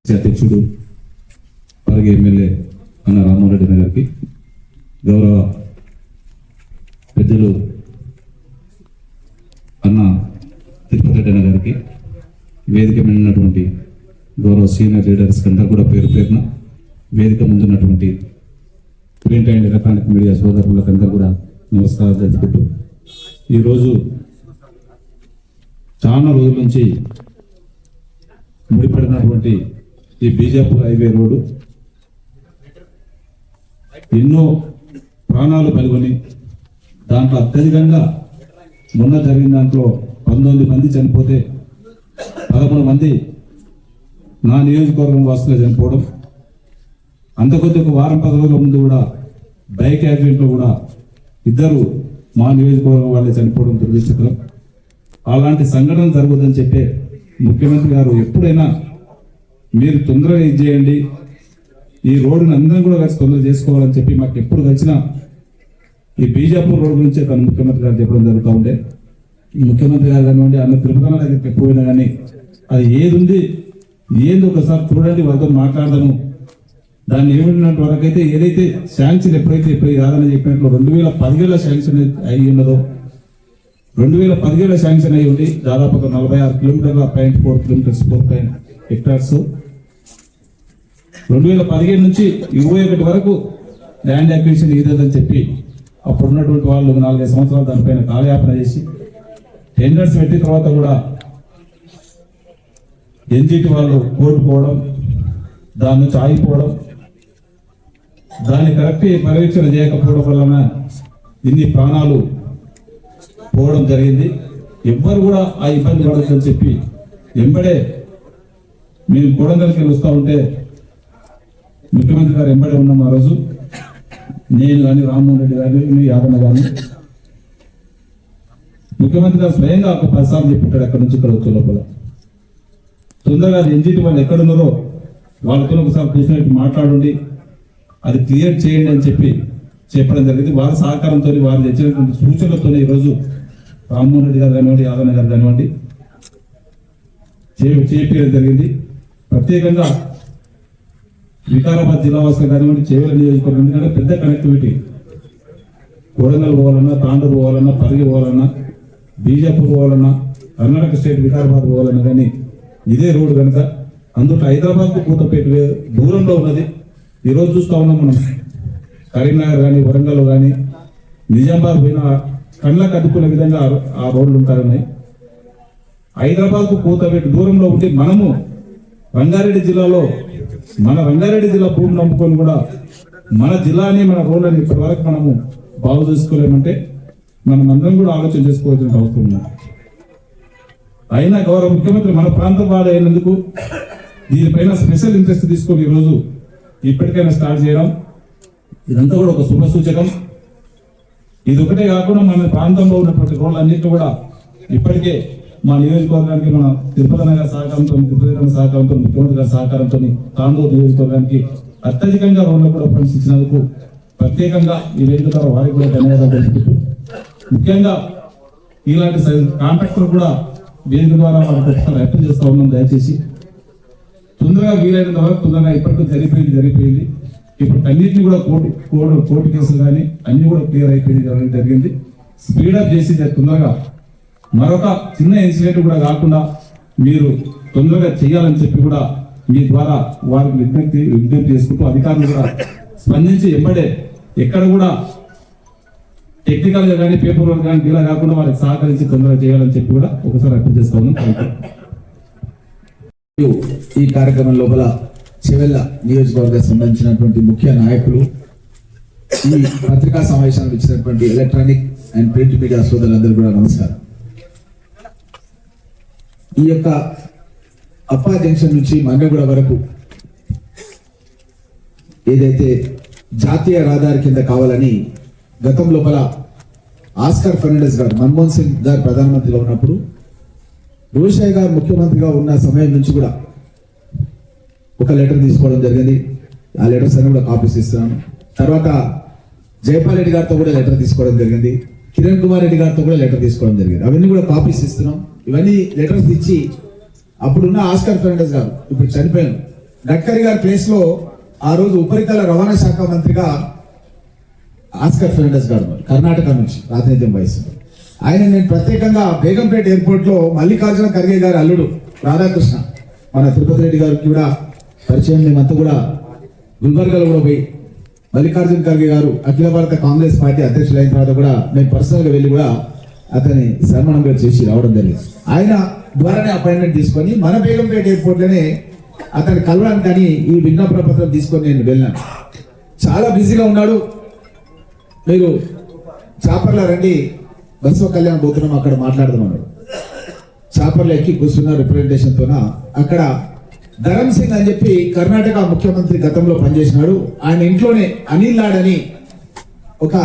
అధ్యక్షుడు అలాగే ఎమ్మెల్యే అన్న రామ్మోహన్ రెడ్డి గారికి, గౌరవ పెద్దలు అన్న తిరుపతి రెడ్డి గారికి, వేదిక మీద ఉన్నటువంటి గౌరవ సీనియర్ లీడర్స్ అందరూ కూడా పేరు పేరున, వేదిక ముందున్నటువంటి ప్రింట్ అండ్ ఎలక్ట్రానిక్ మీడియా సోదరులకు అందరూ కూడా నమస్కారాలు తెలుపుకుంటూ, ఈరోజు చాలా రోజుల నుంచి ముడిపడినటువంటి ఈ బీజాపూర్ హైవే రోడ్డు ఎన్నో ప్రాణాలు పాల్గొని దాంట్లో అత్యధికంగా మొన్న జరిగిన దాంట్లో 19 మంది చనిపోతే 11 మంది నా నియోజకవర్గం వాసులుగా చనిపోవడం, అంతకొద్ది ఒక వారం 10 రోజుల ముందు కూడా బైక్ యాక్సిడెంట్లో కూడా 2 మా నియోజకవర్గం వాళ్ళే చనిపోవడం దురదృష్టకరం. అలాంటి సంఘటన జరగదని చెప్పే ముఖ్యమంత్రి గారు ఎప్పుడైనా మీరు తొందరగా ఇది చేయండి, ఈ రోడ్డుని అందరం కూడా కలిసి తొందరగా చేసుకోవాలని చెప్పి మాకు ఎప్పుడు కలిసినా ఈ బీజాపూర్ రోడ్డు గురించే తను ముఖ్యమంత్రి గారు చెప్పడం జరుగుతూ ఉండే. ముఖ్యమంత్రి గారు కానివ్వండి, అన్న తిరుపతి దగ్గరికి ఎప్పుడైనా కానీ అది ఏది ఉంది ఏంది ఒకసారి చూడండి, వాళ్ళతో మాట్లాడదాము, దాన్ని ఏమిటినంత వరకైతే ఏదైతే శాంక్షన్ ఎప్పుడైతే కాదని చెప్పినట్లు 2017 శాంక్షన్ అయ్యి ఉన్నదో 2017 శాంక్షన్ అయ్యి ఉండి దాదాపు 46 కిలోమీటర్ల 0.4 కిలోమీటర్స్ 4 హెక్టార్స్ 2017 నుంచి 21 వరకు ల్యాండ్ అక్విజిషన్ ఇదని చెప్పి అప్పుడు ఉన్నటువంటి వాళ్ళు 4-5 సంవత్సరాలు దానిపైన కాలయాపన చేసి టెండర్స్ పెట్టిన తర్వాత కూడా ఎన్జిటి వాళ్ళు కోల్పోవడం, దాని నుంచి ఆగిపోవడం, దాన్ని కరెక్ట్ పర్యవేక్షణ చేయకపోవడం వలన ఇన్ని ప్రాణాలు పోవడం జరిగింది. ఎవ్వరు కూడా ఆ ఇబ్బంది పడదని చెప్పి వెంబడే మేము కొడంగల్కి వస్తూ ఉంటే ముఖ్యమంత్రి గారు వెంబడే ఉన్నాం. ఆ రోజు నేను కానీ రామ్మోహన్ రెడ్డి గారిని యాదన్న గారిని ముఖ్యమంత్రి గారు స్వయంగా ఒక 10 సార్లు చెప్పుంటాడు అక్కడి నుంచి ఇక్కడ వచ్చే లోపల తొందరగా ఎన్జిటి వాళ్ళు ఎక్కడున్నారో వాళ్ళతో ఒకసారి కూర్చున్నట్టు మాట్లాడండి, అది క్లియర్ చేయండి అని చెప్పి చెప్పడం జరిగింది. వారి సహకారంతో వారు తెచ్చినటువంటి సూచనలతో ఈరోజు రామ్మోహన్ రెడ్డి గారు కానివ్వండి, యాదన్న గారు కానివ్వండి చేపేయడం జరిగింది. ప్రత్యేకంగా వికారాబాద్ జిల్లా వాసులు కానివ్వండి, చేవెళ్ళ నియోజకవర్గం, ఎందుకంటే పెద్ద కనెక్టివిటీ, కొడంగల్ పోవాలన్నా, తాండూరు పోవాలన్నా, పరిగి పోవాలన్నా, బీజాపూర్ పోవాలన్నా, కర్ణాటక స్టేట్ వికారాబాద్ పోవాలన్నా కానీ ఇదే రోడ్డు కనుక అందులో హైదరాబాద్కు కూతపేట దూరంలో ఉన్నది. ఈరోజు చూస్తూ ఉన్నాం మనం కరీంనగర్ కానీ, వరంగల్ కానీ, నిజామాబాద్ పోయిన కళ్ళకు అడ్డుకునే విధంగా ఆ రోడ్లు ఉంటారున్నాయి. హైదరాబాద్కు కూతపేట దూరంలో ఉంటే మనము రంగారెడ్డి జిల్లాలో మన రంగారెడ్డి జిల్లా భూమి నమ్ముకొని కూడా మన జిల్లాని, మన రోడ్లని ఇప్పటి వరకు మనము బాగు చేసుకోలేమంటే మనం అందరం కూడా ఆలోచన చేసుకోవాల్సిన అవసరం ఉంది. అయినా గౌరవ ముఖ్యమంత్రి మన ప్రాంతం వాడు అయినందుకు దీనిపైన స్పెషల్ ఇంట్రెస్ట్ తీసుకొని ఈరోజు ఇప్పటికైనా స్టార్ట్ చేయడం ఇదంతా కూడా ఒక శుభ సూచకం. ఇది ఒకటే కాకుండా మన ప్రాంతంలో ఉన్నటువంటి రోడ్లన్నింటినీ కూడా ఇప్పటికే మా నియోజకవర్గానికి మన తిరుపతి నగర్ సహకారంతో, తిరుపతి నగర్ సహకారంతో, ముఖ్యమంత్రి గారి సహకారంతో తాండూరు నియోజకవర్గానికి అత్యధికంగా రోడ్లు కూడా ఫండ్స్ ఇచ్చినందుకు ప్రత్యేకంగా ఈ వేదిక ద్వారా వారికి కూడా ధన్యవాదాలు తెలుపుతూ, ముఖ్యంగా ఇలాంటి కాంట్రాక్టర్ కూడా వేదిక ద్వారా వారికి ఒకసారి అర్థం చేస్తూ ఉన్నాం. దయచేసి తొందరగా వీలైనంత వరకు తొందరగా ఇప్పటికీ జరిగిపోయింది. ఇప్పుడు అన్నింటినీ కూడా కోర్టు కేసులు కానీ అన్ని కూడా క్లియర్ అయిపోయింది జరిగింది. స్పీడప్ చేసి తొందరగా మరొక చిన్న ఇన్సిడెంట్ కూడా కాకుండా మీరు తొందరగా చేయాలని చెప్పి కూడా మీ ద్వారా వారికి విజ్ఞప్తి చేసుకుంటూ అధికారులు కూడా స్పందించి ఎంబడే ఎక్కడ కూడా టెక్నికల్ గా కానీ పేపర్ వర్క్ కానీ ఇలా కాకుండా వాళ్ళకి సహకరించి తొందరగా చేయాలని చెప్పి కూడా ఒకసారి అర్థం చేస్తా ఉన్నాం. ఈ కార్యక్రమం లోపల చేవెళ్ళ నియోజకవర్గం సంబంధించినటువంటి ముఖ్య నాయకులు, ఈ పత్రికా సమావేశానికి ఇచ్చినటువంటి ఎలక్ట్రానిక్ అండ్ ప్రింట్ మీడియా సోదరులందరూ కూడా నమస్కారం. ఈ యొక్క అప్పా జంక్షన్ నుంచి మంగళగూడ వరకు ఏదైతే జాతీయ రహదారి కింద కావాలని గతం లోపల ఆస్కర్ ఫెర్నాండెస్ గారు, మన్మోహన్ సింగ్ గారు ప్రధానమంత్రిగా ఉన్నప్పుడు, రోషయ్య గారు ముఖ్యమంత్రిగా ఉన్న సమయం నుంచి కూడా ఒక లెటర్ తీసుకోవడం జరిగింది. ఆ లెటర్స్ అన్ని కూడా కాపీస్ ఇస్తున్నాను. తర్వాత జైపాల్ రెడ్డి గారితో కూడా లెటర్ తీసుకోవడం జరిగింది. కిరణ్ కుమార్ రెడ్డి గారితో కూడా లెటర్ తీసుకోవడం జరిగింది. అవన్నీ కూడా కాపీస్ ఇస్తున్నాం. ఇవన్నీ లెటర్స్ ఇచ్చి అప్పుడున్న ఆస్కర్ ఫెర్నాండెస్ గారు ఇప్పుడు చనిపోయారు, గడ్కరీ గారి ప్లేస్ లో ఆ రోజు ఉపరితల రవాణా శాఖ మంత్రిగా ఆస్కర్ ఫెర్నాండెస్ గారు కర్ణాటక నుంచి ప్రాతినిధ్యం వహిస్తున్నారు. ఆయన నేను ప్రత్యేకంగా బేగంపేట ఎయిర్పోర్ట్ లో మల్లికార్జున ఖర్గే గారి అల్లుడు రాధాకృష్ణ, మన తిరుపతి రెడ్డి గారికి కూడా పరిచయం, మేమంతా కూడా గుల్బర్గాలో కూడా పోయి మల్లికార్జున ఖర్గే గారు అఖిల భారత కాంగ్రెస్ పార్టీ అధ్యక్షులు అయిన తర్వాత కూడా మేము పర్సనల్ గా వెళ్ళి కూడా అతని సన్మానం కూడా చేసి రావడం జరిగింది. ఆయన ద్వారానే అపాయింట్మెంట్ తీసుకొని మన బేగంపేట ఎయిర్పోర్ట్ లోనే అతన్ని కలవడానికి కానీ ఈ విజ్ఞాపన పత్రం తీసుకొని నేను వెళ్ళాను. చాలా బిజీగా ఉన్నాడు. మీరు చాపర్లో రండి, బసవ కళ్యాణ్ పోతున్నాం, అక్కడ మాట్లాడుతున్నాడు. చాపర్లో ఎక్కి కూర్చున్న రిప్రజెంటేషన్ తోన అక్కడ ధరమ్ సింగ్ అని చెప్పి కర్ణాటక ముఖ్యమంత్రి గతంలో పనిచేసినాడు. ఆయన ఇంట్లోనే అనిల్ లాడ్ అని ఒక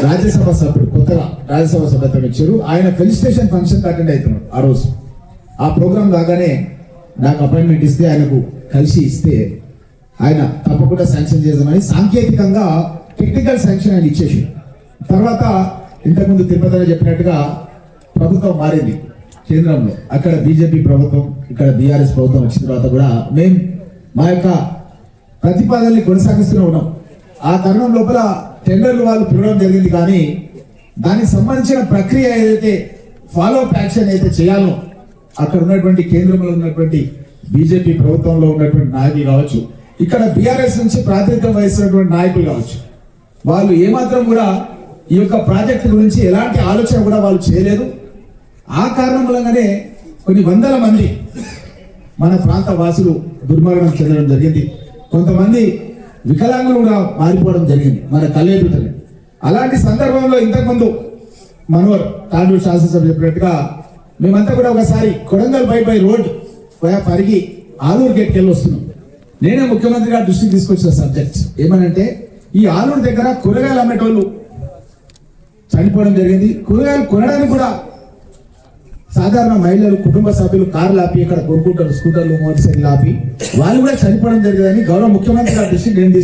రాజ్యసభ సభ్యుడు, కొత్తగా రాజ్యసభ సభ్యత్వం ఇచ్చారు. ఆయన ఫెలిసిటేషన్ ఫంక్షన్ అటెండ్ అవుతున్నాడు. ఆ రోజు ఆ ప్రోగ్రాం కాగానే నాకు అపాయింట్మెంట్ ఇస్తే, ఆయనకు కలిసి ఇస్తే ఆయన తప్పకుండా శాంక్షన్ చేద్దామని సాంకేతికంగా టెక్నికల్ శాంక్షన్ ఆయన ఇచ్చేసి, తర్వాత ఇంతకుముందు తిరుపతిలో చెప్పినట్టుగా ప్రభుత్వం మారింది కేంద్రంలో. అక్కడ బీజేపీ ప్రభుత్వం, ఇక్కడ బీఆర్ఎస్ ప్రభుత్వం వచ్చిన తర్వాత కూడా మేము మా యొక్క ప్రతిపాదనని కొనసాగిస్తూనే ఉన్నాం. ఆ తరుణం లోపల టెండర్లు వాళ్ళు పిలవడం జరిగింది, కానీ దానికి సంబంధించిన ప్రక్రియ ఏదైతే ఫాలో అప్ యాక్షన్ అయితే చేయాలో అక్కడ ఉన్నటువంటి కేంద్రంలో ఉన్నటువంటి బీజేపీ ప్రభుత్వంలో ఉన్నటువంటి నాయకులు కావచ్చు, ఇక్కడ బీఆర్ఎస్ నుంచి ప్రాతినిధ్యం వహిస్తున్నటువంటి నాయకులు కావచ్చు, వాళ్ళు ఏమాత్రం కూడా ఈ యొక్క ప్రాజెక్టు గురించి ఎలాంటి ఆలోచన కూడా వాళ్ళు చేయలేదు. ఆ కారణం వల్లనే కొన్ని వందల మంది మన ప్రాంత వాసులు దుర్మరణం చెందడం జరిగింది. కొంతమంది వికలాంగులు కూడా మారిపోవడం జరిగింది మన కళ్ళెదుటనే. అలాంటి సందర్భంలో ఇంతకుముందు మనోహర్ తాండూరు శాసనసభ చెప్పినట్టుగా మేమంతా కూడా ఒకసారి కొడంగల్ బై రోడ్ పరిగి ఆలూరు గేట్కి వెళ్ళి వస్తున్నాం. నేనే ముఖ్యమంత్రి గారి దృష్టికి తీసుకొచ్చిన సబ్జెక్ట్ ఏమనంటే, ఈ ఆలూరు దగ్గర కూరగాయలు అమ్మేటోళ్ళు చనిపోవడం జరిగింది. కూరగాయలు కొనడానికి కూడా సాధారణ మహిళలు, కుటుంబ సభ్యులు కార్లు ఆపి ఇక్కడ కొనుక్కుంటారు, స్కూటర్లు, మోటార్ సైకిల్ ఆపి, వాళ్ళు కూడా చనిపోవడం జరిగిందని గౌరవ ముఖ్యమంత్రి గారి దృష్టికి నేను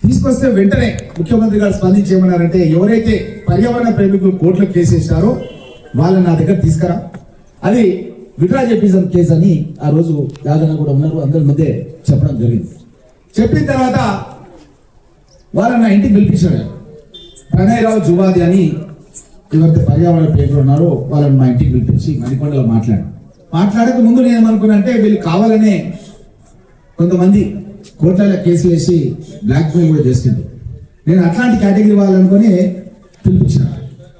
తీసుకొస్తే వెంటనే ముఖ్యమంత్రి గారు స్పందించి ఏమన్నారంటే, ఎవరైతే పర్యావరణ ప్రేమికులు కోర్టులో కేసు వేసినారో వాళ్ళని నా దగ్గర తీసుకురా, అది విడ్రా చేపిజం కేసు అని ఆ రోజు యాదన కూడా ఉన్నారు, అందరి మధ్య చెప్పడం జరిగింది. చెప్పిన తర్వాత వాళ్ళని నా ఇంటికి పిలిపించాడు. ప్రణయరావు జువాది అని ఎవరైతే పర్యావరణ ప్రేమికులు ఉన్నారో వాళ్ళని మా ఇంటికి పిలిపించి మణికొండలో మాట్లాడక ముందు నేను ఏమనుకున్నా అంటే, వీళ్ళు కావాలనే కొంతమంది కోర్టులలో కేసులు వేసి బ్లాక్ మెయిల్ కూడా చేస్తుంది. నేను అట్లాంటి కేటగిరీ వాళ్ళనుకొని పిలిపించాను.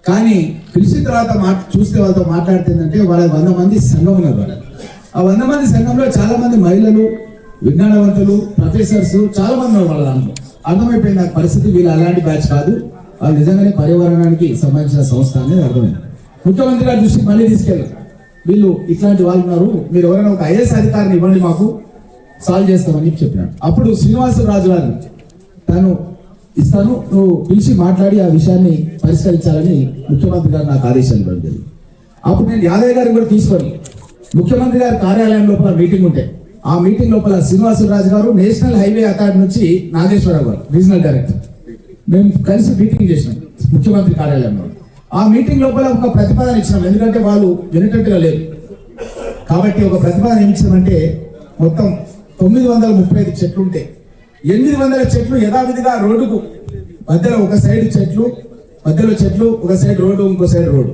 కానీ పిలిచిన తర్వాత చూస్తే వాళ్ళతో మాట్లాడుతుందంటే, వాళ్ళ 100 మంది సంఘం ఉన్నారు. ఆ 100 మంది సంఘంలో చాలా మంది మహిళలు, విజ్ఞానవంతులు, ప్రొఫెసర్స్ చాలా మంది ఉన్నారు వాళ్ళ దాంట్లో. అర్థమైపోయింది నాకు పరిస్థితి, వీళ్ళు అలాంటి బ్యాచ్ కాదు, వాళ్ళు నిజంగానే పర్యావరణానికి సంబంధించిన సంస్థ అనేది అర్థమైంది. ముఖ్యమంత్రి గారి దృష్టికి మళ్ళీ తీసుకెళ్ళారు. వీళ్ళు ఇట్లాంటి వాళ్ళు ఉన్నారు, మీరు ఎవరైనా ఒక ఐఏఎస్ అధికారిని ఇవ్వండి, మాకు సాల్వ్ చేస్తామని చెప్పినాడు. అప్పుడు శ్రీనివాసరాజు గారు తను ఇస్తాను, నువ్వు పిలిచి మాట్లాడి ఆ విషయాన్ని పరిష్కరించాలని ముఖ్యమంత్రి గారు నాకు ఆదేశాలు ఇవ్వడం జరిగింది. అప్పుడు నేను యాదయ్య గారిని కూడా తీసుకొని ముఖ్యమంత్రి గారి కార్యాలయం లోపల మీటింగ్ ఉంటే, ఆ మీటింగ్ లోపల శ్రీనివాసరాజు గారు, నేషనల్ హైవే అథారిటీ నుంచి నాగేశ్వరరావు గారు రీజనల్ డైరెక్టర్, మేము కలిసి మీటింగ్ చేసినాం ముఖ్యమంత్రి కార్యాలయంలో. ఆ మీటింగ్ లోపల ఒక ప్రతిపాదన ఇచ్చినాం, ఎందుకంటే వాళ్ళు వినేటట్టుగా లేదు కాబట్టి ఒక ప్రతిపాదన ఏమి ఇచ్చినామంటే, మొత్తం 935 చెట్లు ఉంటే 800 చెట్లు యథావిధిగా రోడ్డుకు మధ్యలో ఒక సైడ్ చెట్లు, మధ్యలో చెట్లు, ఒక సైడ్ రోడ్డు, ఇంకో సైడ్ రోడ్డు,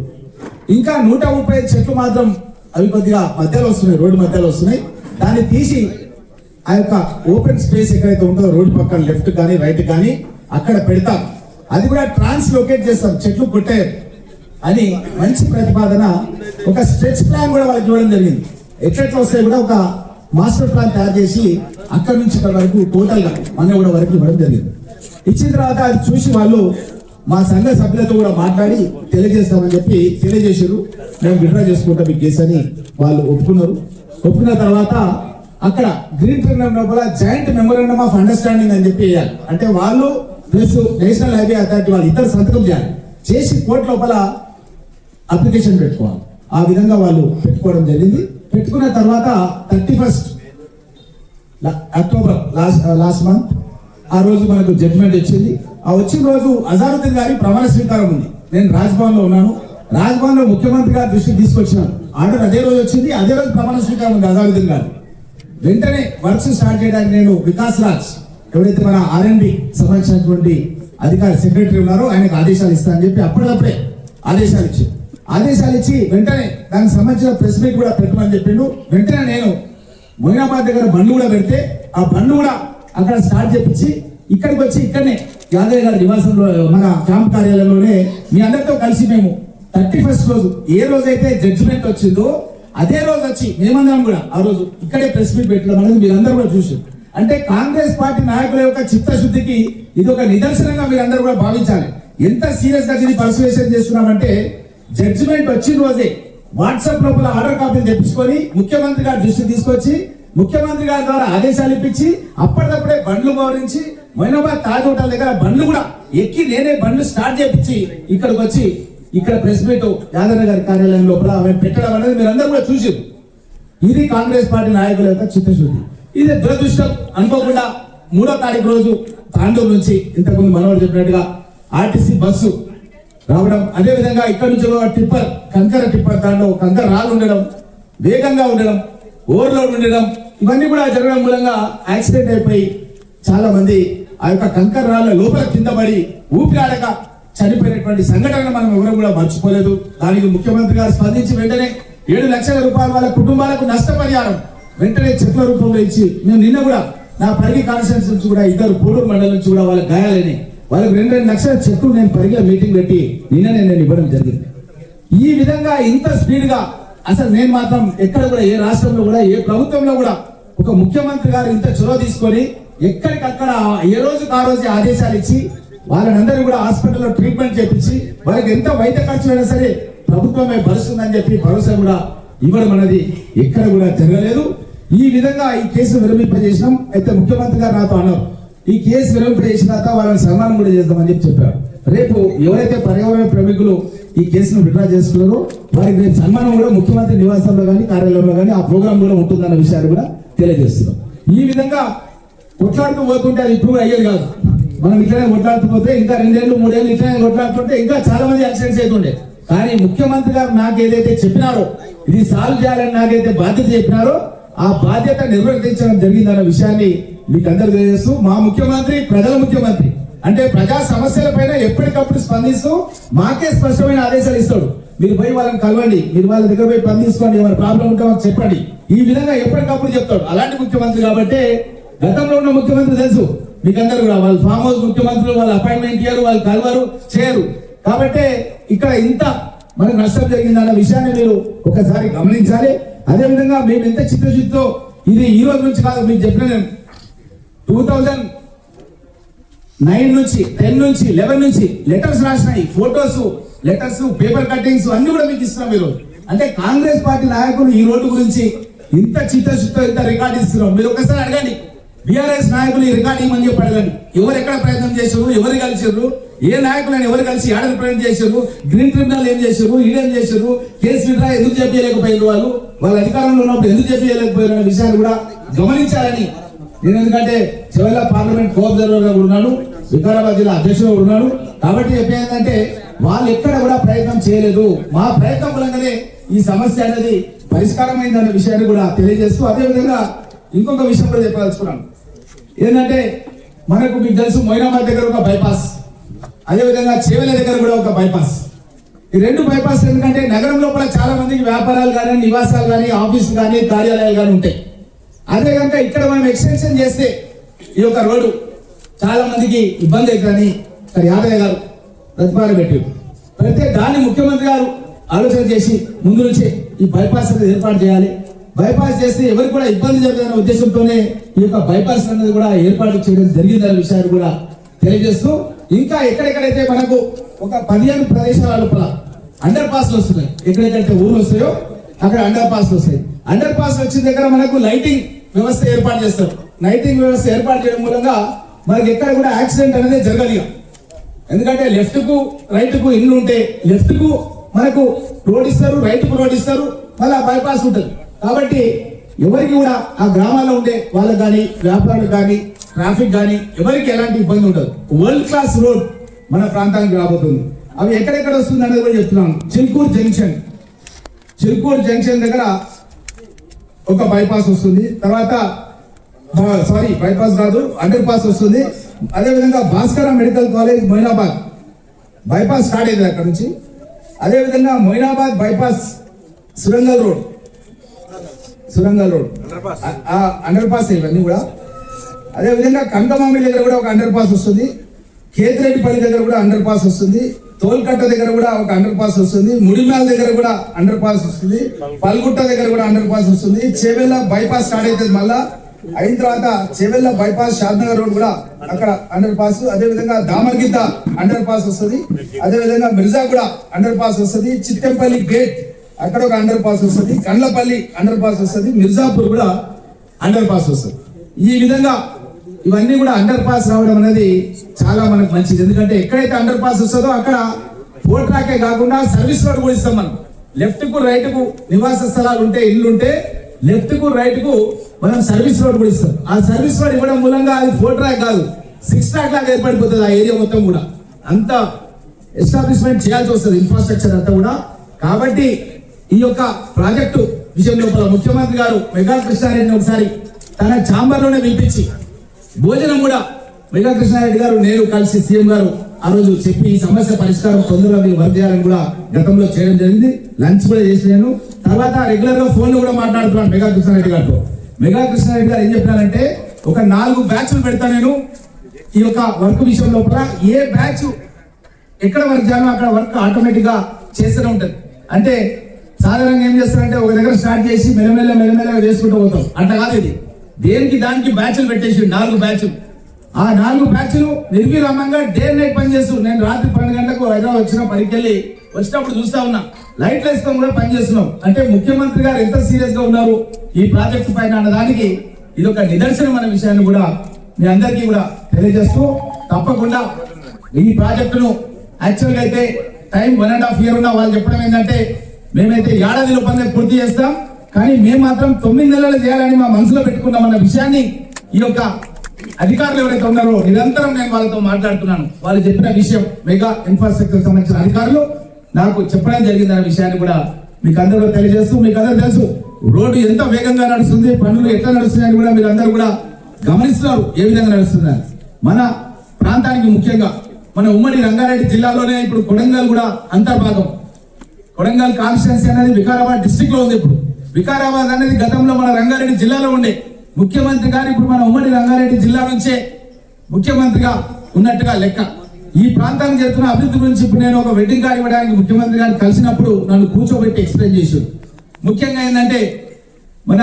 ఇంకా 135 చెట్లు మాత్రం అవి కొద్దిగా మధ్యలో వస్తున్నాయి, రోడ్డు మధ్యలో వస్తున్నాయి. దాన్ని తీసి ఆ యొక్క ఓపెన్ స్పేస్ ఎక్కడైతే ఉంటుందో రోడ్డు పక్కన లెఫ్ట్ కానీ రైట్ కానీ అక్కడ పెడతాం, అది కూడా ట్రాన్స్లోకేట్ చేస్తాం, చెట్లు కొట్టే అని మంచి ప్రతిపాదన. ఒక స్ట్రెచ్ ప్లాన్ కూడా వాళ్ళకి ఇవ్వడం జరిగింది. ఎట్లెట్లా వస్తాయి కూడా ఒక మాస్టర్ ప్లాన్ తయారు చేసి అక్కడి నుంచి ఇక్కడ వరకు టోటల్ గా మన కూడా వరకు ఇవ్వడం జరిగింది. ఇచ్చిన తర్వాత అది చూసి వాళ్ళు మా సంఘ సభ్యులతో కూడా మాట్లాడి తెలియజేస్తామని చెప్పి తెలియజేశారు. మేము విడ్రా చేసుకుంటాం ఈ కేసు అని వాళ్ళు ఒప్పుకున్నారు. ఒప్పుకున్న తర్వాత అక్కడ గ్రీన్ ట్రిబ్యునల్ లోపల జాయింట్ మెమోరాండం ఆఫ్ అండర్స్టాండింగ్ అని చెప్పి వేయాలి. అంటే వాళ్ళు ప్లస్ నేషనల్ హైవే అథారిటీ వాళ్ళు ఇద్దరు సంతకం చేయాలి, చేసి కోర్టు లోపల అప్లికేషన్ పెట్టుకోవాలి. ఆ విధంగా వాళ్ళు పెట్టుకోవడం జరిగింది. పెట్టుకున్న తర్వాత 31 అక్టోబర్ లాస్ట్ మంత్ ఆ రోజు మనకు జడ్జిమెంట్ వచ్చింది. ఆ వచ్చిన రోజు అజారుద్దీన్ గారి ప్రమాణ స్వీకారం ఉంది. నేను రాజ్భవన్ లో ఉన్నాను. రాజ్భవన్ లో ముఖ్యమంత్రి గారి దృష్టికి తీసుకొచ్చినాను. ఆర్డర్ అదే రోజు వచ్చింది, అదే రోజు ప్రమాణ స్వీకారం ఉంది అజారుద్దీన్ గారు. వెంటనే వర్క్స్ స్టార్ట్ చేయడానికి నేను వికాస్ రాజ్ ఎవరైతే మన R&D సంబంధించినటువంటి అధికారి సెక్రటరీ ఉన్నారో ఆయనకు ఆదేశాలు ఇస్తా అని చెప్పి అప్పటికప్పుడే ఆదేశాలు ఇచ్చి వెంటనే దానికి సంబంధించిన ప్రెస్ మీట్ కూడా పెట్టమని చెప్పిండు. వెంటనే నేను మొయినాబాద్ దగ్గర బండ్లు కూడా పెడితే ఆ బండ్లు కూడా అక్కడ స్టార్ట్ చేపించి ఇక్కడికి వచ్చి ఇక్కడనే యాదయ్య గారి నివాసంలో మన క్యాంప్ కార్యాలయంలోనే మీ అందరితో కలిసి మేము 31st రోజు ఏ రోజైతే జడ్జిమెంట్ వచ్చిందో అదే రోజు వచ్చి మేమందరం కూడా ఆ రోజు ఇక్కడే ప్రెస్ మీట్ పెట్టడం అనేది మీరందరూ కూడా చూసారు. అంటే కాంగ్రెస్ పార్టీ నాయకుల యొక్క చిత్తశుద్ధికి ఇది ఒక నిదర్శనంగా మీరందరూ కూడా భావించాలి. ఎంత సీరియస్ గా దీన్ని పర్సువేషన్ చేస్తున్నామంటే జడ్జిమెంట్ వచ్చిన రోజే వాట్సాప్ లోపల ఆర్డర్ కాపీలు తెప్పించుకొని ముఖ్యమంత్రి గారి దృష్టికి తీసుకొచ్చి ముఖ్యమంత్రి గారి ద్వారా ఆదేశాలు ఇప్పించి అప్పటికప్పుడే బండ్లు గౌరవించి మొయినాబాద్ తాజ్ హోటల్ దగ్గర బండ్లు కూడా ఎక్కి నేనే బండ్లు స్టార్ట్ చేపించి ఇక్కడికి వచ్చి ఇక్కడ ప్రెస్ మీట్ యాదవ్ గారి కార్యాలయం లోపల ఆమె పెట్టడం అనేది మీరందరూ కూడా చూసారు. ఇది కాంగ్రెస్ పార్టీ నాయకుల యొక్క చిత్తశుద్ధి. ఇది దురదృష్టం అనుకోకుండా 3వ తారీఖు రోజు తాండూరు నుంచి ఇంతకుముందు మనవాడు చెప్పినట్టుగా ఆర్టీసీ బస్సు రావడం, అదే విధంగా ఇక్కడ నుంచి టిప్పర్ కంకర టిప్పర్ దాంట్లో కంకర రాళ్ళు ఉండడం, వేగంగా ఉండడం, ఓవర్లోడ్ ఉండడం, ఇవన్నీ కూడా జరగడం మూలంగా యాక్సిడెంట్ అయిపోయి చాలా మంది ఆ యొక్క కంకర రాళ్ళ లోపల కింద పడి ఊపిరాడక చనిపోయినటువంటి సంఘటన మనం ఎవరు కూడా మర్చిపోలేదు. దానికి ముఖ్యమంత్రి గారు స్పందించి వెంటనే 7 లక్షల రూపాయల వాళ్ళ కుటుంబాలకు నష్టపరిహారం వెంటనే చెట్ల రూపంలో ఇచ్చి మేము నిన్న కూడా నా పరిగి కాన్స్టిట్యూన్సీ నుంచి కూడా 2 పూడూరు మండలం నుంచి కూడా వాళ్ళకి గాయాలని వాళ్ళకి 2 లక్షల చెట్లు నేను పరిగిలో మీటింగ్ పెట్టి నిన్ననే నేను ఇవ్వడం జరిగింది. ఈ విధంగా ఇంత స్పీడ్ గా అసలు నేను మాత్రం ఎక్కడ కూడా ఏ రాష్ట్రంలో కూడా ఏ ప్రభుత్వంలో కూడా ఒక ముఖ్యమంత్రి గారు ఇంత చొరవ తీసుకొని ఎక్కడికక్కడ ఏ రోజుకు ఆ రోజు ఆదేశాలు ఇచ్చి వాళ్ళందరూ కూడా హాస్పిటల్లో ట్రీట్మెంట్ చేపించి వాళ్ళకి ఎంత వైద్య ఖర్చు అయినా సరే ప్రభుత్వమే భరుస్తుందని చెప్పి భరోసా కూడా ఇవ్వడం అనేది ఎక్కడ కూడా జరగలేదు. ఈ విధంగా ఈ కేసును విరమింపజేసినాం. అయితే ముఖ్యమంత్రి గారు నాతో అన్నారు ఈ కేసు విరమింపజేసిన తర్వాత వాళ్ళని సన్మానం కూడా చేద్దామని చెప్పి చెప్పారు. రేపు ఎవరైతే పర్యావరణ ప్రేమికులు ఈ కేసును విడ్రా చేసుకున్నారో వారికి రేపు సన్మానం కూడా ముఖ్యమంత్రి నివాసంలో కానీ కార్యాలయంలో కానీ ఆ ప్రోగ్రాం కూడా ఉంటుందన్న విషయాన్ని కూడా తెలియజేస్తున్నాం. ఈ విధంగా కొట్లాడుతూ పోతుంటే అది ఇప్పుడు అయ్యేది కాదు. మనం ఇట్లనే కొట్లాడుతూ పోతే ఇంకా 2 ఏళ్ళు 3 ఏళ్ళు ఇట్లనే కొట్లాడుతుంటే ఇంకా చాలా మంది యాక్సిడెంట్స్ అవుతుండే. కానీ ముఖ్యమంత్రి గారు నాకు ఏదైతే చెప్పినారో ఇది సాల్వ్ చేయాలని నాకైతే బాధ్యత చెప్పినారో ఆ బాధ్యత నిర్వర్తించడం జరిగిందన్న విషయాన్ని మీకు అందరికీ తెలియజేస్తూ మా ముఖ్యమంత్రి ప్రజల ముఖ్యమంత్రి అంటే ప్రజా సమస్యల పైన ఎప్పటికప్పుడు స్పందిస్తూ మాకే స్పష్టమైన ఆదేశాలు ఇస్తాడు. మీరు పోయి వాళ్ళని కలవండి, మీరు వాళ్ళ దగ్గర పోయి పని తీసుకోండి, ఏమైనా ప్రాబ్లం ఉంటే మాకు చెప్పండి, ఈ విధంగా ఎప్పటికప్పుడు చెప్తాడు. అలాంటి ముఖ్యమంత్రి కాబట్టి గతంలో ఉన్న ముఖ్యమంత్రి తెలుసు మీకందరూ కూడా వాళ్ళు ఫామ్ హౌస్ ముఖ్యమంత్రులు వాళ్ళు అపాయింట్మెంట్ ఇయ్యరు, వాళ్ళు కలవరు చేయరు. కాబట్టి ఇక్కడ ఇంత మనకు నష్టం జరిగిందన్న విషయాన్ని మీరు ఒకసారి గమనించాలి. అదేవిధంగా మేము ఎంత చిత్తశుద్ధితో ఇది ఈ రోజు నుంచి కాదు, మీకు చెప్పిన 2009 నుంచి 10 నుంచి 11 నుంచి లెటర్స్ రాసినాయి, ఫోటోస్ లెటర్స్ పేపర్ కట్టింగ్స్ అన్ని కూడా మీకు ఇస్తున్నాం. మీరు అంటే కాంగ్రెస్ పార్టీ నాయకులు ఈ రోడ్డు గురించి ఇంత చిత్తశుద్ధితో ఇంత రికార్డు ఇస్తున్నాం. మీరు ఒకసారి అడగండి బీఆర్ఎస్ నాయకులు ఈ రికార్డు ఇవ్వమని చెప్పి అడగండి. ఎవరు ఎక్కడ ప్రయత్నం చేశారు, ఎవరు కలిసారు, ఏ నాయకులను ఎవరు కలిసి ఏడాది ప్రయత్నం చేశారు, గ్రీన్ ట్రిబ్యునల్ ఏం చేశారు, ఈడేం చేశారు, కేసు విడ్రా ఎందుకు చెప్పలేకపోయారు, వాళ్ళ అధికారంలో ఉన్నప్పుడు ఎందుకు చెప్పలేకపోయారు అనే విషయాన్ని కూడా గమనించాలని నేను, ఎందుకంటే చివరిలో పార్లమెంట్ కో అబ్జర్వర్ గా ఉన్నాను, వికారాబాద్ జిల్లా అధ్యక్షుడు ఉన్నాడు. కాబట్టి చెప్పేందంటే వాళ్ళు ఎక్కడ కూడా ప్రయత్నం చేయలేదు, మా ప్రయత్నం మూలంగానే ఈ సమస్య అనేది పరిష్కారమైందన్న విషయాన్ని కూడా తెలియజేస్తూ అదేవిధంగా ఇంకొక విషయం కూడా చెప్పదలుచుకున్నాను. ఏంటంటే మనకు మీకు తెలుసు మొయినాబాద్ దగ్గర ఒక బైపాస్, అదేవిధంగా చేవెల దగ్గర కూడా ఒక బైపాస్. ఈ 2 బైపాస్ ఎందుకంటే నగరం లోపల చాలా మందికి వ్యాపారాలు కానీ నివాసాలు కానీ ఆఫీసులు కానీ కార్యాలయాలు కానీ ఉంటాయి. అదే కనుక ఇక్కడ మనం ఎక్స్టెన్షన్ చేస్తే ఈ యొక్క రోడ్డు చాలా మందికి ఇబ్బంది అవుతుందని యాదయ్య గారు ప్రతిపాదన పెట్టారు. అయితే దాన్ని ముఖ్యమంత్రి గారు ఆలోచన చేసి ముందు నుంచే ఈ బైపాస్ అనేది ఏర్పాటు చేయాలి, బైపాస్ చేస్తే ఎవరికి కూడా ఇబ్బంది జరగదనే ఉద్దేశంతోనే ఈ యొక్క బైపాస్ అనేది కూడా ఏర్పాటు చేయడం జరిగిందనే విషయాన్ని కూడా తెలియజేస్తూ ఇంకా ఎక్కడెక్కడైతే మనకు ఒక 15 ప్రదేశాల లోపల అండర్ పాస్లు వస్తున్నాయి, ఎక్కడెక్కడైతే ఊర్లు వస్తాయో అక్కడ అండర్ పాస్లు వస్తాయి. అండర్ పాస్ వచ్చిన దగ్గర మనకు లైటింగ్ వ్యవస్థ ఏర్పాటు చేస్తారు. లైటింగ్ వ్యవస్థ ఏర్పాటు చేయడం మూలంగా మనకి ఎక్కడ కూడా యాక్సిడెంట్ అనేది జరగదు. ఎందుకంటే లెఫ్ట్ కు రైట్ కు ఇల్లు ఉంటే లెఫ్ట్ కు మనకు రోడ్ ఇస్తారు, రైట్ కు రోడ్ ఇస్తారు, మళ్ళీ బైపాస్ ఉంటుంది. కాబట్టి ఎవరికి కూడా ఆ గ్రామాల్లో ఉండే వాళ్ళకి కానీ వ్యాపారులకు కానీ ట్రాఫిక్ కానీ ఎవరికి ఎలాంటి ఇబ్బంది ఉండదు. వరల్డ్ క్లాస్ రోడ్ మన ప్రాంతానికి రాబోతుంది. అవి ఎక్కడెక్కడ వస్తుంది అనేది కూడా చెప్తున్నాను. చిల్కూరు జంక్షన్ దగ్గర ఒక బైపాస్ వస్తుంది. తర్వాత బైపాస్ కాదు, అండర్ పాస్ వస్తుంది. అదేవిధంగా Bhaskara medical college Moinabad bypass start అయింది అక్కడ నుంచి. అదేవిధంగా Moinabad bypass Surangal road under pass ఇవన్నీ కూడా. అదేవిధంగా కంకమామి దగ్గర కూడా ఒక అండర్ పాస్ వస్తుంది. కేతిరెడ్డిపల్లి దగ్గర కూడా అండర్ పాస్ వస్తుంది. తోల్కట్ట దగ్గర కూడా ఒక అండర్ పాస్ వస్తుంది. ముడిమాల దగ్గర కూడా అండర్ పాస్ వస్తుంది. పల్గుట్ట దగ్గర కూడా అండర్ పాస్ వస్తుంది. చేవెళ్ళ బైపాస్ స్టార్ట్ అవుతుంది. మళ్ళా అయిన తర్వాత చేవెళ్ళ బైపాస్ షాద్నగర్ రోడ్ కూడా అక్కడ అండర్ పాస్. అదేవిధంగా దామర్గిద్ద అండర్ పాస్ వస్తుంది. అదేవిధంగా మిర్జా కూడా అండర్ పాస్ వస్తుంది. చిట్టెంపల్లి గేట్ అక్కడ ఒక అండర్ పాస్ వస్తుంది. కండ్లపల్లి అండర్ పాస్ వస్తుంది. మిర్జాపూర్ కూడా అండర్ పాస్ వస్తుంది. ఈ విధంగా ఇవన్నీ కూడా అండర్ పాస్ రావడం అనేది చాలా మనకు మంచిది. ఎందుకంటే ఎక్కడైతే అండర్ పాస్ వస్తుందో అక్కడ 4 ట్రాకే కాకుండా సర్వీస్ రోడ్ కూడా ఇస్తాం. మనం లెఫ్ట్ కు రైట్ కు నివాస స్థలాలు ఉంటే, ఇల్లు ఉంటే లెఫ్ట్ కు రైట్ కు మనం సర్వీస్ రోడ్ కూడా ఇస్తాం. ఆ సర్వీస్ రోడ్ ఇవ్వడం మూలంగా అది 4 ట్రాక్ కాదు, 6 ట్రాక్ లాగా ఏర్పడిపోతుంది. ఆ ఏరియా మొత్తం కూడా అంత ఎస్టాబ్లిష్మెంట్ చేయాల్సి వస్తుంది, ఇన్ఫ్రాస్ట్రక్చర్ అంతా కూడా. కాబట్టి ఈ యొక్క ప్రాజెక్టు విషయం లోపల ముఖ్యమంత్రి గారు మెగా కృష్ణారెడ్డిని ఒకసారి తన ఛాంబర్ లోనే పిలిపించి భోజనం కూడా మెగా కృష్ణారెడ్డి గారు నేను కలిసి సీఎం గారు ఆ రోజు చెప్పి ఈ సమస్య పరిష్కారం తొందరగా మీరు వర్క్ చేయాలని కూడా గతంలో చేయడం జరిగింది. లంచ్ కూడా చేసి నేను తర్వాత రెగ్యులర్ గా ఫోన్ లో కూడా మాట్లాడుతున్నాను మెగా కృష్ణారెడ్డి గారితో. మెగా కృష్ణారెడ్డి గారు ఏం చెప్పారంటే ఒక 4 బ్యాచ్లు పెడతా నేను ఈ యొక్క వర్క్ విషయం లోపల. ఏ బ్యాచ్ ఎక్కడ వర్క్ చేయాలో అక్కడ వర్క్ ఆటోమేటిక్ గా చేస్తూనే ఉంటది. అంటే సాధారణంగా ఏం చేస్తారంటే ఒక దగ్గర స్టార్ట్ చేసి మెల్లమెల్లగా చేసుకుంటూ పోతాం. అట్లా కాదు, ఇది దేనికి దానికి బ్యాచ్లు పెట్టేసి 4 బ్యాచ్లు. ఆ 4 బ్యాచ్లు నిర్విరామంగా డే నైట్ పనిచేస్తూ, నేను రాత్రి 12 గంటలకు హైదరాబాద్ వచ్చిన పనికి వెళ్ళి వచ్చినప్పుడు చూస్తా ఉన్నా, లైట్లు వేసుకొని కూడా పనిచేస్తున్నాం. అంటే ముఖ్యమంత్రి గారు ఎంత సీరియస్ గా ఉన్నారు ఈ ప్రాజెక్టు పైన అన్నదానికి ఇది ఒక నిదర్శనం అనే విషయాన్ని కూడా మీ అందరికీ కూడా తెలియజేస్తూ, తప్పకుండా ఈ ప్రాజెక్టును యాక్చువల్ గా అయితే టైం 1.5 year ఉన్నా వాళ్ళు చెప్పడం ఏంటంటే మేమైతే ఏడాది లోపలనే పూర్తి చేస్తాం, కానీ మేము మాత్రం 9 నెలలు చేయాలని మా మనసులో పెట్టుకున్నాం అన్న విషయాన్ని ఈ యొక్క అధికారులు ఎవరైతే ఉన్నారో నిరంతరం నేను వాళ్ళతో మాట్లాడుతున్నాను. వాళ్ళు చెప్పిన విషయం మెగా ఇన్ఫ్రాస్ట్రక్చర్ సంబంధించిన అధికారులు నాకు చెప్పడం జరిగిందన్న విషయాన్ని కూడా మీకు అందరూ తెలియజేస్తూ, మీకు అందరూ తెలుసు రోడ్డు ఎంత వేగంగా నడుస్తుంది, పనులు ఎట్లా నడుస్తున్నాయని కూడా మీరు అందరూ కూడా గమనిస్తున్నారు ఏ విధంగా నడుస్తున్నారు. మన ప్రాంతానికి ముఖ్యంగా మన ఉమ్మడి రంగారెడ్డి జిల్లాలోనే ఇప్పుడు కొడంగల్ కూడా అంతర్భాగం. కొడంగల్ కాన్స్టిట్యున్సీ అనేది వికారాబాద్ డిస్ట్రిక్ట్ లో ఉంది. ఇప్పుడు వికారాబాద్ అనేది గతంలో మన రంగారెడ్డి జిల్లాలో ఉండే. ముఖ్యమంత్రి గారు ఇప్పుడు మన ఉమ్మడి రంగారెడ్డి జిల్లా నుంచే ముఖ్యమంత్రిగా ఉన్నట్టుగా లెక్క. ఈ ప్రాంతానికి జరుగుతున్న అభివృద్ధి గురించి ఇప్పుడు నేను ఒక వెడ్డింగ్ కార్డు ఇవ్వడానికి ముఖ్యమంత్రి గారిని కలిసినప్పుడు నన్ను కూర్చోబెట్టి ఎక్స్ప్లెయిన్ చేశారు. ముఖ్యంగా ఏంటంటే మన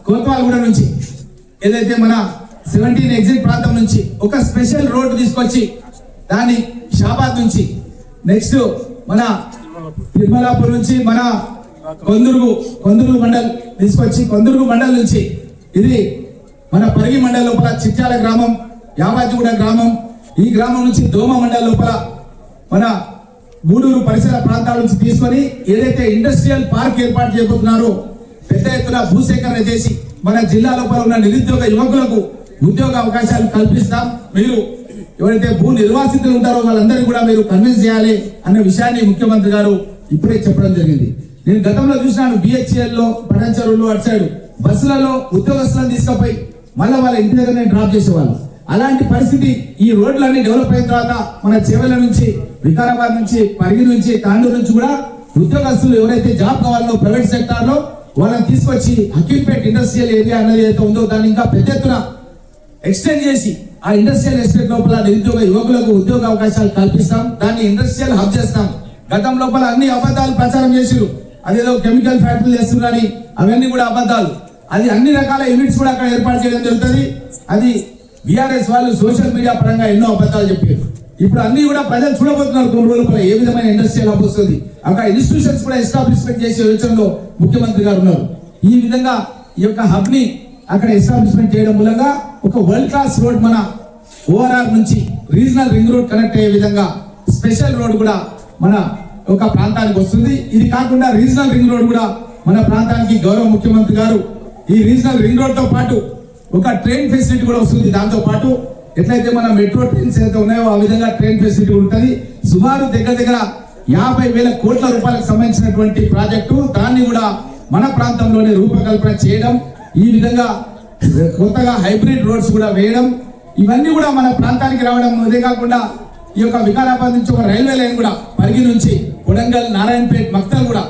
కోత్వాలగూడ నుంచి ఏదైతే మన 17 ఎగ్జిట్ ప్రాంతం నుంచి ఒక స్పెషల్ రోడ్డు తీసుకొచ్చి దాన్ని షాబాద్ నుంచి నెక్స్ట్ మన తిరుమలాపూర్ నుంచి మన కొందుర్గు మండల్ తీసుకొచ్చి కొందుర్గు మండల్ నుంచి ఇది మన పరిగి మండల్ లోపల చిట్యాల గ్రామం, యావాజిగూడ గ్రామం, ఈ గ్రామం నుంచి దోమ మండల్ లోపల మన గూడూరు పరిసర ప్రాంతాల నుంచి తీసుకొని ఏదైతే ఇండస్ట్రియల్ పార్క్ ఏర్పాటు చేయబోతున్నారో పెద్ద ఎత్తున భూసేకరణ చేసి మన జిల్లా లోపల ఉన్న నిరుద్యోగ యువకులకు ఉద్యోగ అవకాశాలు కల్పిస్తాం. మీరు ఎవరైతే భూ నిర్వాసితులు ఉంటారో వాళ్ళందరినీ కూడా మీరు కన్విన్స్ చేయాలి అన్న విషయాన్ని ముఖ్యమంత్రి గారు ఇప్పుడే చెప్పడం జరిగింది. నేను గతంలో చూసినాను BHCL లో పటంచెరువులో అటు సైడ్ బస్సులలో ఉద్యోగస్తులను తీసుకుపోయి మళ్ళీ వాళ్ళ ఇంటి దగ్గరనే డ్రాప్ చేసేవాళ్ళు. అలాంటి పరిస్థితి ఈ రోడ్లన్నీ డెవలప్ అయిన తర్వాత మన చెవెళ్ళ నుంచి, వికారాబాద్ నుంచి, పరిగి నుంచి, తాండూరు నుంచి కూడా ఉద్యోగస్తులు ఎవరైతే జాబ్ కావాలో ప్రైవేట్ సెక్టార్ లో వాళ్ళని తీసుకొచ్చి హకీంపేట్ ఇండస్ట్రియల్ ఏరియా అనేది ఏదైతే ఉందో దాన్ని ఇంకా పెద్ద ఎత్తున ఎక్స్టెండ్ చేసి ఆ ఇండస్ట్రియల్ ఎస్టేట్ లోపల నిరుద్యోగ యువకులకు ఉద్యోగ అవకాశాలు కల్పిస్తాం. దాన్ని ఇండస్ట్రియల్ హబ్ చేస్తాం. గతం లోపల అన్ని అబద్ధాలు ప్రచారం చేసిరు, అదేదో కెమికల్ ఫ్యాక్టరీలు చేస్తున్నారని, అవన్నీ కూడా అబద్ధాలు. అది అన్ని రకాల యూనిట్స్ కూడా అక్కడ ఏర్పాటు చేయడం జరుగుతుంది. అది బీఆర్ఎస్ వాళ్ళు సోషల్ మీడియా పరంగా ఎన్నో అబద్ధాలు చెప్పారు. ఇప్పుడు అన్ని కూడా ప్రజలు చూడబోతున్నారు కొన్ని రోజుల ఏ విధమైన ఇండస్ట్రియల్ హబ్ వస్తుంది. అక్కడ ఇన్స్టిట్యూషన్స్ కూడా ఎస్టాబ్లిష్మెంట్ చేసే యోచనలో ముఖ్యమంత్రి గారు ఉన్నారు. ఈ విధంగా ఈ యొక్క హబ్ ని అక్కడ ఎస్టాబ్లిష్మెంట్ చేయడం మూలంగా ఒక వరల్డ్ క్లాస్ రోడ్ మన ORR నుంచి రీజనల్ రింగ్ రోడ్ కనెక్ట్ అయ్యే విధంగా స్పెషల్ రోడ్ కూడా మన ఒక ప్రాంతానికి వస్తుంది. ఇది కాకుండా రీజనల్ రింగ్ రోడ్ కూడా మన ప్రాంతానికి గౌరవ ముఖ్యమంత్రి గారు ఈ రీజనల్ రింగ్ రోడ్ తో పాటు ఒక ట్రైన్ ఫెసిలిటీ కూడా వస్తుంది. దాంతో పాటు ఎట్లయితే మన మెట్రో ట్రైన్స్ అయితే ఉన్నాయో ఆ విధంగా ట్రైన్ ఫెసిలిటీ ఉంటుంది. సుమారు దగ్గర 50,000 కోట్ల రూపాయలకు సంబంధించినటువంటి ప్రాజెక్టు, దాన్ని కూడా మన ప్రాంతంలోనే రూపకల్పన చేయడం, ఈ విధంగా కొత్తగా హైబ్రిడ్ రోడ్స్ కూడా వేయడం, ఇవన్నీ కూడా మన ప్రాంతానికి రావడం. అదే కాకుండా ఈ యొక్క వికారాబాద్ నుంచి ఒక రైల్వే లైన్ కూడా పరిగి నుంచి కొడంగల్, నారాయణపేట్, మక్తల్ కూడా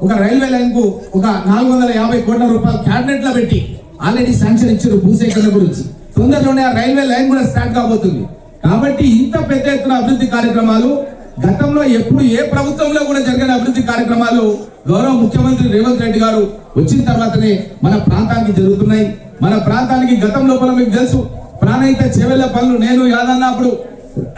ఒక రైల్వే లైన్ కు ఒక 450 కోట్ల రూపాయలు క్యాబినెట్ లో పెట్టి ఆల్రెడీ శాంక్షన్ ఇచ్చారు భూసేకరణ గురించి. తొందరలోనే ఆ రైల్వే లైన్ కూడా స్టార్ట్ కాబోతుంది. కాబట్టి ఇంత పెద్ద ఎత్తున అభివృద్ధి కార్యక్రమాలు గతంలో ఎప్పుడు ఏ ప్రభుత్వంలో కూడా జరిగిన అభివృద్ధి కార్యక్రమాలు గౌరవ ముఖ్యమంత్రి రేవంత్ రెడ్డి గారు వచ్చిన తర్వాతనే మన ప్రాంతానికి జరుగుతున్నాయి. మన ప్రాంతానికి గతం లోపల మీకు తెలుసు, ప్రాణహిత చేవెళ్ల పనులు నేను యాదన్నప్పుడు,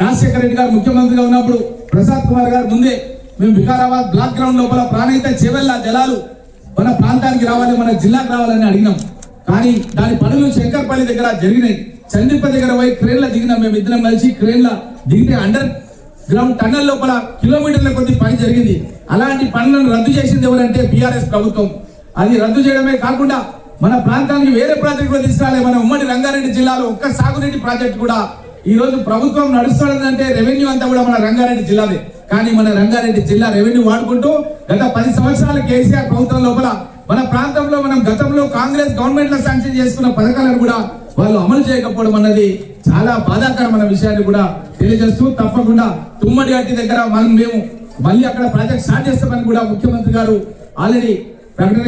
రాజశేఖర రెడ్డి గారు ముఖ్యమంత్రిగా ఉన్నప్పుడు, ప్రసాద్ కుమార్ గారు ముందే మేము వికారాబాద్ బ్లాక్ గ్రౌండ్ లోపల ప్రాణహిత చేవెళ్ల జలాలు మన ప్రాంతానికి రావాలి, మన జిల్లాకు రావాలని అడిగినాం. కానీ దాని పనులు శంకర్పల్లి దగ్గర జరిగినాయి. చంద్రిప దగ్గర పోయి క్రేన్ల దిగినాం. మేము ఇద్దరం కలిసి క్రేన్ల దిగితే అండర్ గ్రౌండ్ టన్నల్ లోపల కిలోమీటర్ల కొద్ది పని జరిగింది. అలాంటి పనులను రద్దు చేసింది ఎవరంటే బీఆర్ఎస్ ప్రభుత్వం. అది రద్దు చేయడమే కాకుండా మన ప్రాంతానికి వేరే ప్రాజెక్టులు తీసుకురాలి. మన ఉమ్మడి రంగారెడ్డి జిల్లాలో ఒక్క సాగునీటి ప్రాజెక్టు కూడా ఈ రోజు ప్రభుత్వం నడుస్తుందంటే రెవెన్యూ అంతా కూడా మన రంగారెడ్డి జిల్లాదే. కానీ మన రంగారెడ్డి జిల్లా రెవెన్యూ వాడుకుంటూ గత 10 సంవత్సరాల కేసీఆర్ ప్రభుత్వం లోపల మన ప్రాంతంలో మనం గతంలో కాంగ్రెస్ గవర్నమెంట్ లో శాంక్షన్ చేసుకున్న పథకాలను కూడా వాళ్ళు అమలు చేయకపోవడం అన్నది చాలా బాధాకరమైన విషయాన్ని కూడా తెలియజేస్తూ, తప్పకుండా తుమ్మడి గట్టి దగ్గర మేము మళ్ళీ అక్కడ ప్రాజెక్ట్ స్టార్ట్ చేస్తామని కూడా ముఖ్యమంత్రి గారు ఆల్రెడీ ప్రకటన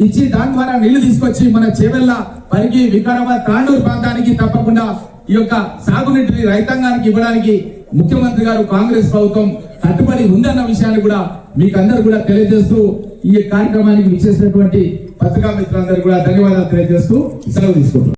ఇచ్చి దాని ద్వారా నీళ్లు తీసుకొచ్చి మన చేవెళ్ల, పరిగి, వికారాబాద్, తాండూరు ప్రాంతానికి తప్పకుండా ఈ యొక్క సాగునీటిని రైతాంగానికి ఇవ్వడానికి ముఖ్యమంత్రి గారు కాంగ్రెస్ ప్రభుత్వం కట్టుబడి ఉందన్న విషయాన్ని కూడా మీకు అందరూ కూడా తెలియజేస్తూ, ఈ కార్యక్రమానికి విచ్చేసినటువంటి పత్రికా మిత్రులందరూ కూడా ధన్యవాదాలు తెలియజేస్తూ సెలవు తీసుకుంటున్నాను.